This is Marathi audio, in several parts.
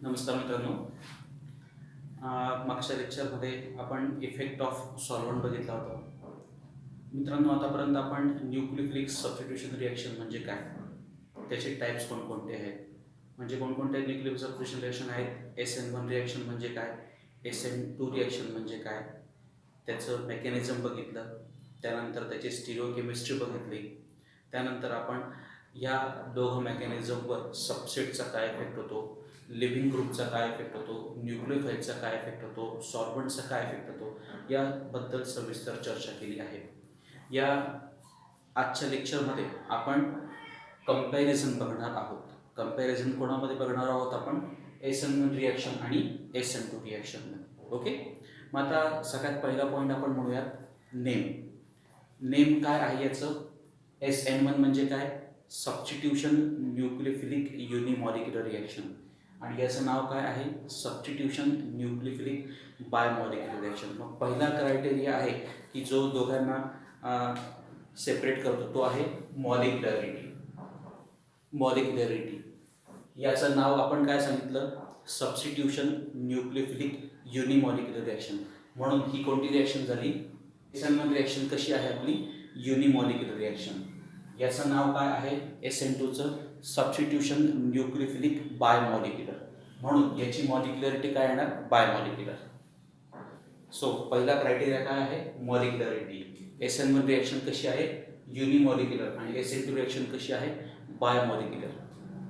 नमस्कार मित्रांनो. मागच्या लेक्चरमध्ये आपण इफेक्ट ऑफ सॉल्व्हंट बघितला होता. मित्रांनो, आतापर्यंत आपण न्यूक्लियोफिलिक सबस्टिट्यूशन रिॲक्शन म्हणजे काय, त्याचे टाईप्स कोणकोणते आहेत, म्हणजे कोणकोणते न्यूक्लियोफिलिक सबस्टिट्यूशन रिॲक्शन आहेत, SN1 रिॲक्शन म्हणजे काय, SN2 रिॲक्शन म्हणजे काय, त्याचं मेकॅनिझम बघितलं. त्यानंतर त्याची स्टिरिओकेमिस्ट्री बघितली. त्यानंतर आपण या दोघं मेकॅनिझमवर सबसेटचा काय इफेक्ट होतो, लिव्हिंग ग्रुपचा काय इफेक्ट होतो, न्यूक्लियोफाईलचा काय इफेक्ट होतो, सॉल्व्हंटचा काय इफेक्ट होतो, याबद्दल सविस्तर चर्चा केली आहे. या आजच्या लेक्चरमध्ये आपण कंपॅरिझन बघणार आहोत. कंपॅरिझन कोणामध्ये बघणार आहोत आपण? SN1 रिॲक्शन आणि SN2 रिॲक्शन. ओके. मग आता सगळ्यात पहिला पॉईंट आपण म्हणूयात नेम काय आहे याचं. SN1 म्हणजे काय? Substitution nucleophilic unimolecular reaction. आणि याचं नाव काय आहे? Substitution nucleophilic bimolecular reaction. मग पहिला क्रायटेरिया आहे की जो दोघांना सेपरेट करतो तो आहे मॉलिक्युलॅरिटी. याचं नाव आपण काय सांगितलं? Substitution nucleophilic unimolecular reaction. म्हणून ही कोणती रिॲक्शन झाली? SN1 रिॲक्शन कशी आहे आपली? युनिमॉलिक्युलर रिॲक्शन. याचं नाव काय आहे? SN2चं सबस्टिट्यूशन न्यूक्लियोफिलिक बायमॉलिक्युलर. म्हणून याची मॉलिक्युलॅरिटी काय येणार? बायमॉलिक्युलर. सो पहिला क्रायटेरिया काय आहे? मॉलिक्युलॅरिटी. SN1 रिॲक्शन कशी आहे? युनिमॉलिक्युलर. आणि SN2 रिॲक्शन कशी आहे? बायमॉलिक्युलर.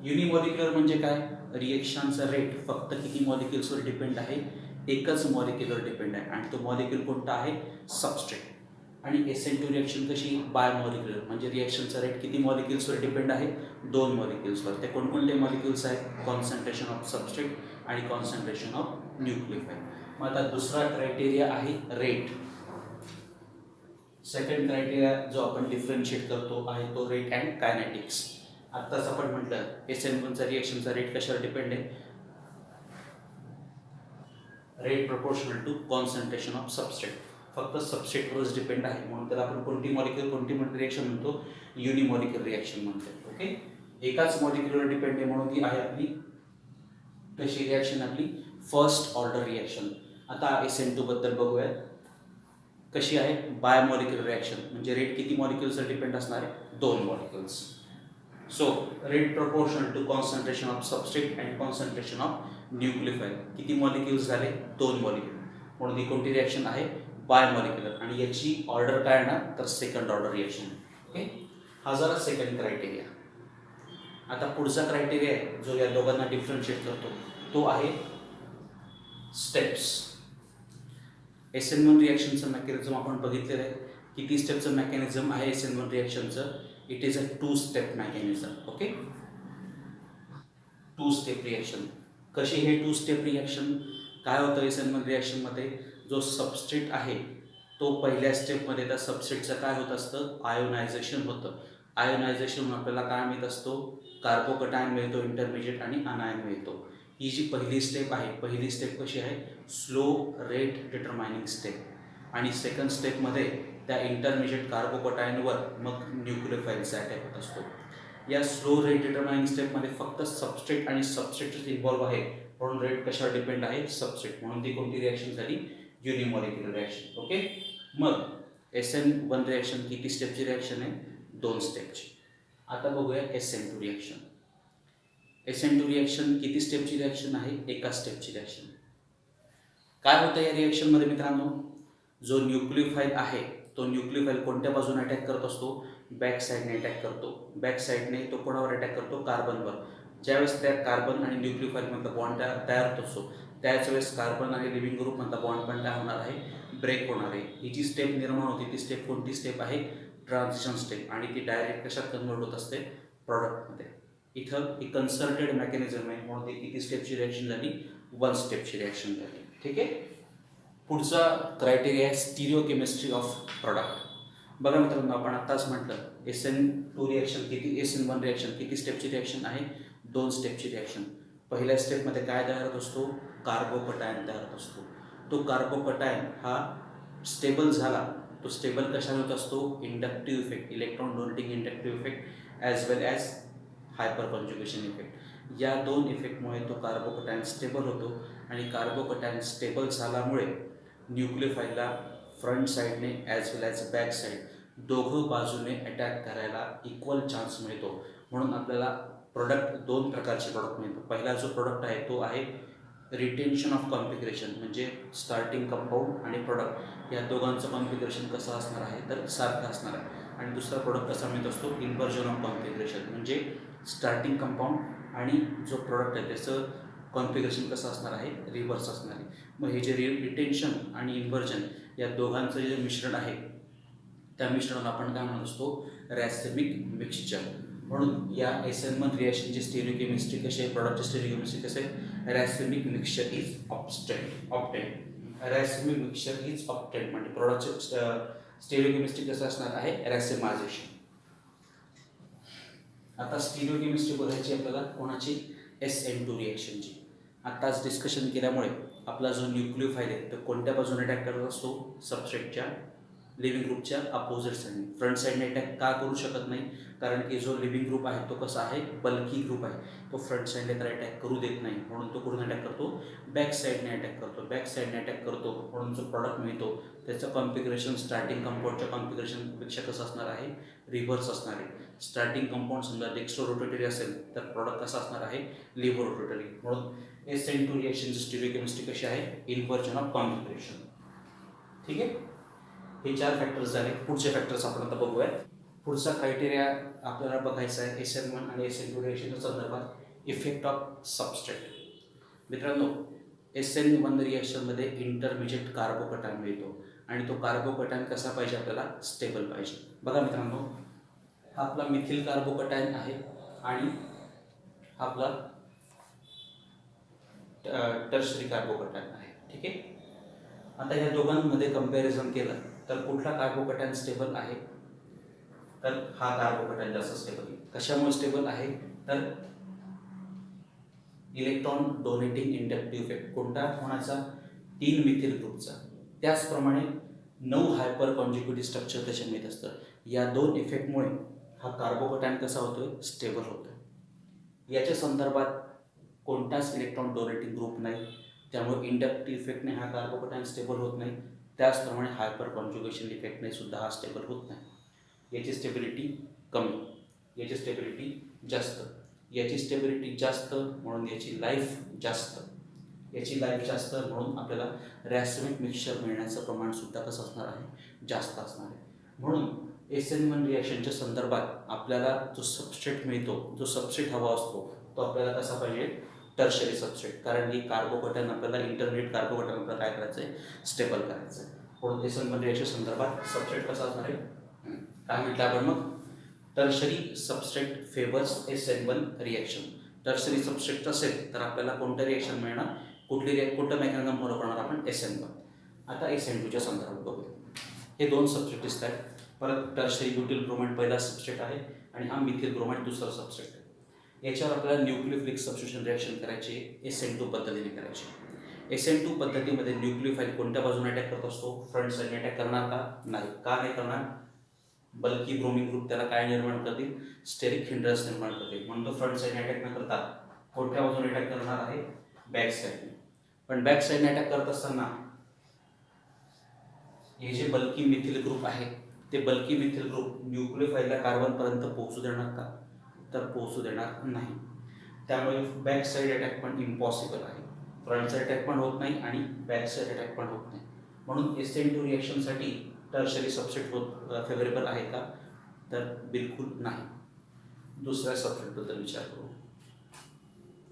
युनिमॉलिक्युलर म्हणजे काय? रिएक्शनचा रेट फक्त किती मॉलिक्युल्सवर डिपेंड आहे? एकच मॉलिक्युलर डिपेंड आहे, आणि तो मॉलिक्युल कोणता आहे? सबस्ट्रेट. आणि SN2 रिॲक्शन कशी? बायमॉलिक्युलर. म्हणजे रिॲक्शनचा रेट किती मॉलिक्युल्सवर डिपेंड आहे? 2 मॉलिक्युल्सवर. ते कोणकोणते मॉलिक्युल्स आहेत? कॉन्सन्ट्रेशन ऑफ सबस्ट्रेट आणि कॉन्सन्ट्रेशन ऑफ न्यूक्लियोफाईल. मग आता दुसरा क्रायटेरिया आहे रेट. सेकंड क्रायटेरिया जो आपण डिफरन्शिएट करतो आहे तो रेट अँड कायनेटिक्स. आत्ताच आपण म्हटलं SN1चा रिॲक्शनचा रेट कशावर डिपेंड आहे? Rate proportional to concentration of substrate. फक्त सबस्ट्रेटवरच डिपेंड आहे, म्हणून त्याला आपण कोणती रिॲक्शन म्हणतो? युनिमॉलिक्युलर रिॲक्शन म्हणतो. ओके. एकाच मॉलिक्युलर डिपेंड आहे, म्हणून ती आहे आपली कशी रिॲक्शन? आपली फर्स्ट ऑर्डर रिॲक्शन. आता SN2 बद्दल बघूयात. कशी आहे? बायमॉलिक्युलर रिॲक्शन. म्हणजे रेट किती मॉलिक्युल्सवर डिपेंड असणार आहे? 2 molecules. So rate proportional to concentration of substrate and concentration of nucleophile. किती मॉलिक्युल्स झाले? 2 मॉलिक्युल. म्हणून ही कोणती रिॲक्शन आहे? बायमॉलिक्युलर. आणि याची ऑर्डर काय येणार? तर सेकंड ऑर्डर रिॲक्शन. ओके. हा झाला सेकंड क्रायटेरिया. आता पुढचा क्रायटेरिया आहे जो या दोघांना डिफरन्शिएट करतो, तो आहे स्टेप्स. SN1 रिॲक्शनचं मेकॅनिझम आपण बघितलेलं आहे. किती स्टेपचं मेकॅनिझम आहे SN1 रिॲक्शनचं? It is a 2 step mechanism. Okay. 2 step reaction. कशी हे 2 स्टेप रिॲक्शन? काय होतं SN1 रिॲक्शनमध्ये? जो सबस्ट्रेट आहे तो पहिल्या स्टेपमध्ये त्या सबस्ट्रेटचं काय होत असतं? आयोनायझेशन होतं. आयोनायझेशन आपल्याला काय मिळत असतो? कार्बोकटायन मिळतो इंटरमिजिएट आणि अनायन मिळतो. ही जी पहिली स्टेप आहे, पहिली स्टेप कशी आहे? Slow rate डिटरमायनिंग step. आणि सेकंड स्टेपमध्ये त्या इंटरमिजिएट कार्बोकटायनवर मग न्यूक्लियोफाईलचा अटॅक होत असतो. या स्लो रेट डिटरमायनिंग स्टेपमध्ये फक्त सबस्ट्रेट आणि सबस्ट्रेटच इन्व्हॉल्व्ह आहे, म्हणून रेट कशावर डिपेंड आहे? सबस्ट्रेट. म्हणून ती कोणती रिॲक्शन झाली? युनिमॉलिक्युलर रिॲक्शन. ओके. मग SN1 रिॲक्शन किती स्टेपची रिॲक्शन आहे? 2 स्टेपची. आता बघूया SN2 रिॲक्शन. SN2 रिॲक्शन किती स्टेपची रिॲक्शन आहे? एका स्टेपची रिॲक्शन. काय होतं या रिॲक्शनमध्ये मित्रांनो? जो न्यूक्लियोफाईल आहे तो न्यूक्लियोफाईल कोणत्या बाजूने अटॅक करत असतो? बॅक साईडने अटॅक करतो. बॅक साईडने तो कोणावर अटॅक करतो? कार्बनवर. ज्यावेळेस त्या कार्बन आणि न्यूक्लियोफाईलमधला बॉन्ड तयार होत असतो त्याच वेळेस कार्बन आणि लिव्हिंग ग्रुपमधला बॉन्ड पण काय होणार आहे? ब्रेक होणार आहे. ही जी स्टेप निर्माण होती ती स्टेप कोणती स्टेप आहे? Transition step. आणि ती डायरेक्ट कशात कन्वर्ट होत असते? प्रॉडक्टमध्ये. इथं ही कन्सर्टेड मेकॅनिझम आहे, म्हणून ती किती स्टेपची रिॲक्शन झाली? 1 स्टेपची रिॲक्शन झाली. ठीक आहे. पुढचा क्रायटेरिया आहे स्टिरिओकेमिस्ट्री ऑफ प्रॉडक्ट. बघा मित्रांनो, आपण आत्ताच म्हटलं SN2 रिॲक्शन किती, SN1 रिॲक्शन किती स्टेपची रिॲक्शन आहे? 2 स्टेपची रिॲक्शन. पहिल्या स्टेपमध्ये काय तयार होत असतो? कार्बोकटायन तयार होत असतो. तो कार्बोकटायन हा स्टेबल झाला. तो स्टेबल कशाने होत असतो? Inductive effect, electron donating inductive effect as well as hyperconjugation effect. या दोन इफेक्टमुळे तो कार्बोकटायन स्टेबल होतो आणि कार्बोकटायन स्टेबल झाल्यामुळे न्यूक्लियोफाईलला फ्रंट साईडने as well as back side दोघं बाजूने अटॅक करायला इक्वल चान्स मिळतो. म्हणून आपल्याला प्रोडक्ट दोन प्रकारचे प्रोडक्ट मिळतो. पहिला जो प्रोडक्ट आहे तो आहे रिटेन्शन ऑफ कॉन्फिगरेशन, म्हणजे स्टार्टिंग कंपाऊंड आणि प्रोडक्ट या दोघांचं कॉन्फिगरेशन कसं असणार आहे तर सारखं असणार आहे. आणि दुसरा प्रोडक्ट कसा मिळत असतो इन्व्हर्जन ऑफ कॉन्फिगरेशन, म्हणजे स्टार्टिंग कंपाऊंड आणि जो प्रोडक्ट आहे त्याचं कॉन्फिगरेशन कसं असणार आहे रिव्हर्स असणार आहे. मग हे जे रिटेन्शन आणि इन्व्हर्जन या दोघांचं जे मिश्रण आहे त्या मिश्रणाला आपण काय म्हणत असतो रॅसेमिक मिक्सचर. म्हणून या SN1 रिॲक्शनची स्टेरिओकेमिस्ट्री कशी आहे, प्रॉडक्टची स्टेरिओकेमिस्ट्री कसं आहे, racemic mixture is obtain. Racemic mixture is obtain म्हणजे प्रॉडक्टचे स्टेरिओकेमिस्ट्री कसं असणार आहे रॅसेमायझेशन. आता स्टेरिओकेमिस्ट्री बघायची आपल्याला कोणाची SN2 रिॲक्शनची. आत्ताच डिस्कशन केल्यामुळे आपला जो न्यूक्लियोफाईल आहे तो कोणत्या बाजूने अटॅक करत असतो सबस्ट्रेटच्या लिव्हिंग ग्रुपच्या अपोजिट साईडने. फ्रंट साईडने अटॅक का करू शकत नाही, कारण की जो लिव्हिंग ग्रुप आहे तो कसा आहे बल्की ग्रुप आहे, तो फ्रंट साईडने तर अटॅक करू देत नाही. म्हणून तो कुठून अटॅक करतो बॅक साईडने अटॅक करतो. बॅक साईडने अटॅक करतो म्हणून जो प्रॉडक्ट मिळतो त्याचं कॉन्फिगरेशन स्टार्टिंग कंपाऊंडच्या कॉन्फिगरेशनपेक्षा कसं असणार आहे रिव्हर्स असणार आहे. स्टार्टिंग कंपाऊंड समजा डेक्स्ट्रो रोटेटरी असेल तर प्रॉडक्ट कसा असणार आहे लिव्हो रोटेटरी. म्हणून SN2 रिॲक्शनची स्टेरिओकेमिस्ट्री कशी आहे इन्व्हर्जन ऑफ कॉन्फिगरेशन. ठीक आहे, हे 4 फॅक्टर्स झाले. पुढचे फॅक्टर्स आपण आता बघूयात. पुढचा क्रायटेरिया आपल्याला बघायचा आहे SN1 आणि SN2 रिॲक्शनच्या संदर्भात इफेक्ट ऑफ सबस्ट्रेट. मित्रांनो SN1 रिॲक्शनमध्ये इंटरमिजिएट कार्बोकटायन मिळतो आणि तो कार्बोकटायन कसा पाहिजे आपल्याला स्टेबल पाहिजे. बघा मित्रांनो हा आपला मिथिल कार्बोकटायन आहे आणि हा आपला टर्शरी कार्बोकटायन आहे. ठीक आहे, आता या दोघांमध्ये कंपॅरिझन केलं तर कुठला कार्बोकटायन स्टेबल आहे तर हा कार्बोकटायन जास्त स्टेबल आहे. कशामुळे स्टेबल आहे तर इलेक्ट्रॉन डोनेटिंग इंडक्टिव्ह इफेक्ट कोणता होण्याचा 3 मिथिल ग्रुपचा, त्याचप्रमाणे 9 हायपर कॉन्ज्युगेटिव्ह स्ट्रक्चर त्याच्या मिळत असतं. या 2 इफेक्टमुळे हा कार्बोकटायन कसा होतोय स्टेबल होतोय. याच्या संदर्भात कोणताच इलेक्ट्रॉन डोनेटिंग ग्रुप नाही, त्यामुळे इंडक्टिव्ह इफेक्टने हा कार्बोकटायन स्टेबल होत नाही. त्याचप्रमाणे हायपर कॉन्ज्युगेशन इफेक्टने सुद्धा हा स्टेबल होत नाही. याची स्टेबिलिटी कमी, याची स्टेबिलिटी जास्त, याची स्टेबिलिटी जास्त म्हणून याची लाईफ जास्त, याची लाईफ जास्त म्हणून आपल्याला रॅसेमिक मिक्सचर मिळण्याचं प्रमाणसुद्धा कसं असणार आहे जास्त असणार आहे. म्हणून SN1 रिॲक्शनच्या संदर्भात आपल्याला जो सबस्ट्रेट मिळतो, जो सबस्ट्रेट हवा असतो तो आपल्याला कसा पाहिजे टर्शरी सबस्ट्रेट, कारण ही कार्बोकटायन आपल्याला इंटरमिडिएट कार्बोकटायन आपल्याला काय करायचं आहे स्टेबल करायचं आहे. म्हणून SN1 रिॲक्शन संदर्भात सबस्ट्रेट कसा असणार आहे काय म्हटलं आपण मग tertiary substrate favours SN1 reaction. Tertiary substrate असेल तर आपल्याला कोणतं रिॲक्शन मिळणार, कुठलं मेकॅनिझम फॉलो करणार आपण SN1. आता SN2च्या संदर्भात बघूया. हे 2 सबस्ट्रेट दिसत आहेत. परत टर्शरी ब्युटिल ब्रोमाइड पहिला सबस्ट्रेट आहे आणि हा मिथिल ब्रोमाइड दुसरा सबस्ट्रेट आहे. याच्यावर आपल्याला न्यूक्लियोफिलिक सबस्टिट्यूशन रिॲक्शन करायची SN2 पद्धतीने करायची. SN2 पद्धतीमध्ये न्यूक्लियोफाईल कोणत्या बाजूने अटॅक करत असतो फ्रंट साईडने अटॅक करणार का नाही, का नाही करणार, बल्की ब्रोमिन ग्रुप त्याला काय निर्माण करतील स्टेरिक हिंड्रन्स निर्माण करतील. म्हणून तो फ्रंट साईडने अटॅक न करता कोणत्या बाजूने अटॅक करणार आहे बॅक साईडने. पण बॅक साईडने अटॅक करत असताना हे जे बल्की मिथिल ग्रुप आहे ते बल्की मिथिल ग्रुप न्यूक्लियोफाईलला कार्बनपर्यंत पोहोचू देणार का तर पोहोचू देणार नाही. त्यामुळे बॅक साईड अटॅक पण इम्पॉसिबल आहे. फ्रंट साईड अटॅक पण होत नाही आणि बॅक साईड अटॅक पण होत नाही. म्हणून SN2 रिॲक्शनसाठी टर्शरी सबस्ट्रेट फेवरेबल आहे का तर बिलकुल नाही. दुसऱ्या सबस्ट्रेटबद्दल विचार करू.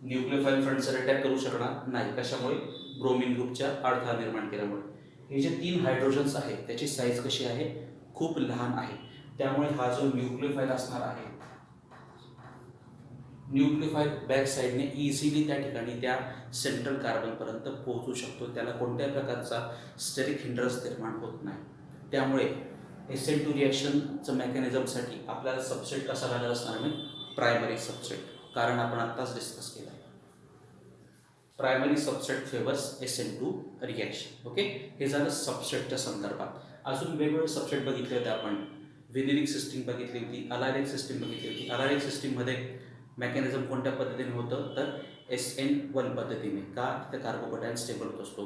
न्यूक्लियोफाईल फ्रंट साईड अटॅक करू शकणार नाही. कशामुळे ब्रोमिन ग्रुपच्या अडथळा निर्माण केल्यामुळे. हे जे 3 हायड्रोजन्स आहेत त्याची साईज कशी आहे खूप लहान आहे. त्यामुळे हा जो न्यूक्लियोफाईल असणार आहे न्यूक्लियोफाईल बॅक साईडने इझिली त्या ठिकाणी त्या सेंट्रल कार्बनपर्यंत पोहोचू शकतो. त्याला कोणत्याही प्रकारचा स्टेरिक हिंड्रन्स निर्माण होत नाही. त्यामुळे SN2 रिॲक्शनचं मेकॅनिझमसाठी आपल्याला सबस्ट्रेट कसा लागत असणार म्हणजे प्रायमरी सबस्ट्रेट, कारण आपण आत्ताच डिस्कस केलं आहे. Primary substrate favours SN2 reaction. Okay, हे झालं सबस्ट्रेटच्या संदर्भात. अजून वेगवेगळे सबस्ट्रेट बघितले होते आपण. व्हिनिलिक सिस्टीम बघितली होती, अलायलिक सिस्टीम बघितली होती. अलायलिक सिस्टीममध्ये मेकॅनिझम कोणत्या पद्धतीने होतं तर SN1 पद्धतीने. का तर कार्बोकटायन स्टेबल होत असतो.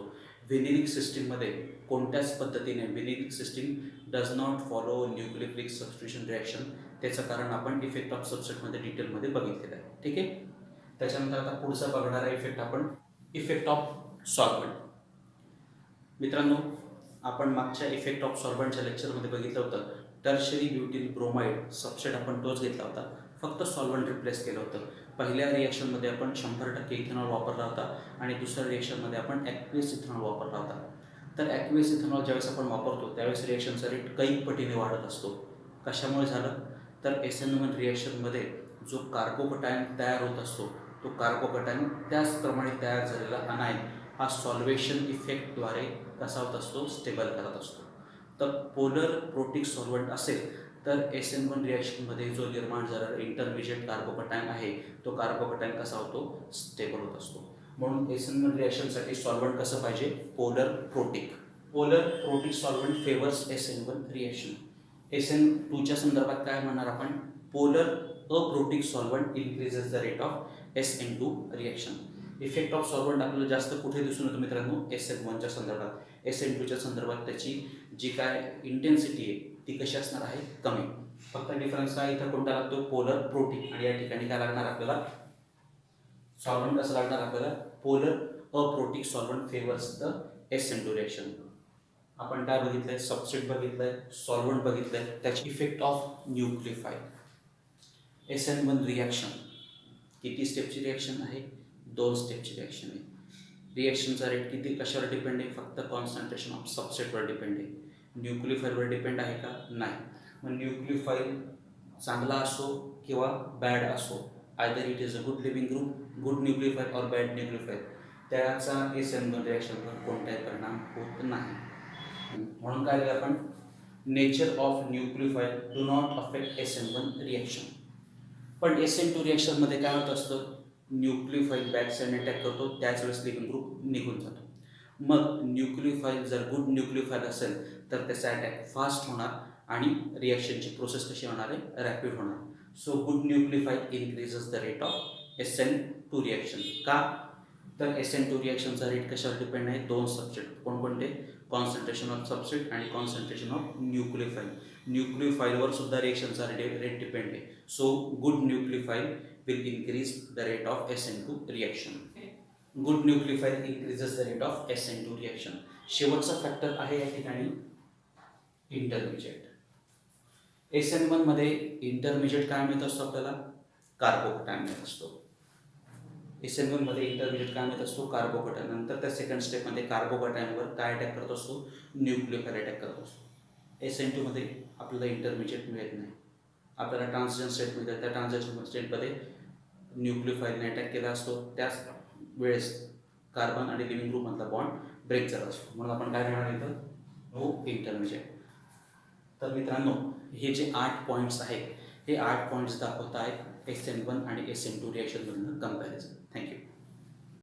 व्हिनिलिक सिस्टीममध्ये कोणत्याच पद्धतीने vinylic system does not follow nucleophilic substitution reaction. त्याचं कारण आपण इफेक्ट ऑफ सबस्ट्रेटमध्ये डिटेलमध्ये बघितलेलं आहे. ठीक आहे. त्याच्यानंतर आता पुढचा बघणारा इफेक्ट आपण इफेक्ट ऑफ सॉल्व्हंट. मित्रांनो, आपण मागच्या इफेक्ट ऑफ सॉल्व्हंटच्या लेक्चरमध्ये बघितलं होतं टर्शरी ब्युटिल ब्रोमाइड सबस्ट्रेट आपण तोच घेतला होता, फक्त सॉल्व्हंट रिप्लेस केलं होतं. पहिल्या रिॲक्शनमध्ये आपण 100% इथेनॉल वापरला होता आणि दुसऱ्या रिॲक्शनमध्ये आपण ॲक्वियस इथेनॉल वापरला होता. तर ॲक्वियस इथेनॉल ज्यावेळेस आपण वापरतो त्यावेळेस रिॲक्शनचा रेट कैक पटीने वाढत असतो. कशामुळे झालं तर SN1 रिॲक्शनमध्ये जो कार्बोकटायन तयार होत असतो तो कार्बोकटायन त्याचप्रमाणे तयार झालेला अनायन हा सॉल्वेशन इफेक्टद्वारे कसा होत असतो स्टेबल करत असतो. तर पोलर प्रोटिक सॉल्व्हंट असेल तर SN1 रिॲक्शनमध्ये जो निर्माण झालेला इंटरमिजिएट कार्बोकटायन आहे तो कार्बोकटायन कसा होतो स्टेबल होत असतो. म्हणून SN1 रिॲक्शनसाठी सॉल्व्हंट कसं पाहिजे polar protic. Polar protic solvent favours SN1 reaction. SN2च्या संदर्भात काय म्हणणार आपण polar aprotic solvent increases the rate of SN2 reaction. Effect of solvent आपल्याला जास्त कुठे दिसून येतो मित्रांनो SN1च्या संदर्भात. SN2च्या संदर्भात त्याची जी काय इंटेन्सिटी आहे ती कशी असणार आहे कमी. फक्त डिफरन्स काय इथं कोणता लागतो पोलर प्रोटिक आणि या ठिकाणी काय लागणार आपल्याला सॉल्व्हंट कसं लागणार आपल्याला polar aprotic solvent favours the SN2 reaction. आपण काय बघितलंय सबस्ट्रेट बघितलंय सॉल्व्हंट बघितलंय त्याची effect of nucleophile. SN1 reaction किती स्टेपची रिॲक्शन आहे 2 स्टेपची रिॲक्शन आहे. रिॲक्शनचा रेट किती कशावर डिपेंड आहे फक्त कॉन्सन्ट्रेशन ऑफ सबस्ट्रेटवर डिपेंड आहे. न्यूक्लियोफाइलवर डिपेंड आहे का नाही. मग न्यूक्लियोफाइल चांगला असो किंवा बॅड असो either it is a good living group good nucleophile और बॅड न्यूक्लियोफाइल त्याचा SN1 रिॲक्शनवर कोणताही परिणाम होत नाही. म्हणून काय केलं आपण nature of nucleophile do not affect SN1 reaction. पण SN2 रिॲक्शनमध्ये काय होत असतं न्यूक्लियोफाइल बॅक साईडने अटॅक करतो त्याच वेळेस लिव्हिंग ग्रुप निघून जातो. मग न्यूक्लियोफाइल जर गुड न्यूक्लियोफाइल असेल तर त्याचा अटॅक फास्ट होणार आणि रिॲक्शनची प्रोसेस कशी होणार आहे रॅपिड होणार. So good nucleophile increases the rate of SN2 reaction. का तर SN2 रिॲक्शनचा रेट कशावर डिपेंड आहे 2 सबस्ट्रेट कोणकोणते कॉन्सन्ट्रेशन ऑफ सबस्ट्रेट आणि कॉन्सन्ट्रेशन ऑफ न्यूक्लियोफाइल. न्यूक्लियोफाइलवर सुद्धा रिॲक्शनचा रेट डिपेंड आहे. So good nucleophile will increase the rate of SN2 reaction. Good nucleophile increases the rate of SN2 reaction. शेवटचा फॅक्टर आहे या ठिकाणी इंटरमिजिएट. SN1 मध्ये इंटरमिजिएट काय मिळत असतो आपल्याला कार्बोकटायन मिळत असतो. SN1 मध्ये इंटरमिजिएट काय मिळत असतो कार्बोकटायन. नंतर त्या सेकंड स्टेपमध्ये कार्बोकटायनवर काय अटॅक करत असतो न्यूक्लियोफाइल अटॅक करत असतो. SN2 मध्ये आपल्याला इंटरमिजिएट मिळत नाही. आपल्याला ट्रान्झिशन स्टेट मिळतं त्या ट्रान्झिशन स्टेटमध्ये न्यूक्लियोफाइलने अटॅक केला असतो त्याच वेळेस कार्बन आणि लिव्हिंग ग्रुपमधला बॉन्ड ब्रेक झाला असतो. म्हणून आपण काय घेणार इथं नो इंटरमिजिएट. तर मित्रांनो हे जे 8 पॉईंट्स आहेत हे 8 पॉईंट्स दाखवत आहेत SN1 आणि SN2 रिॲक्शनमधलं कंपॅरिझन. थँक्यू.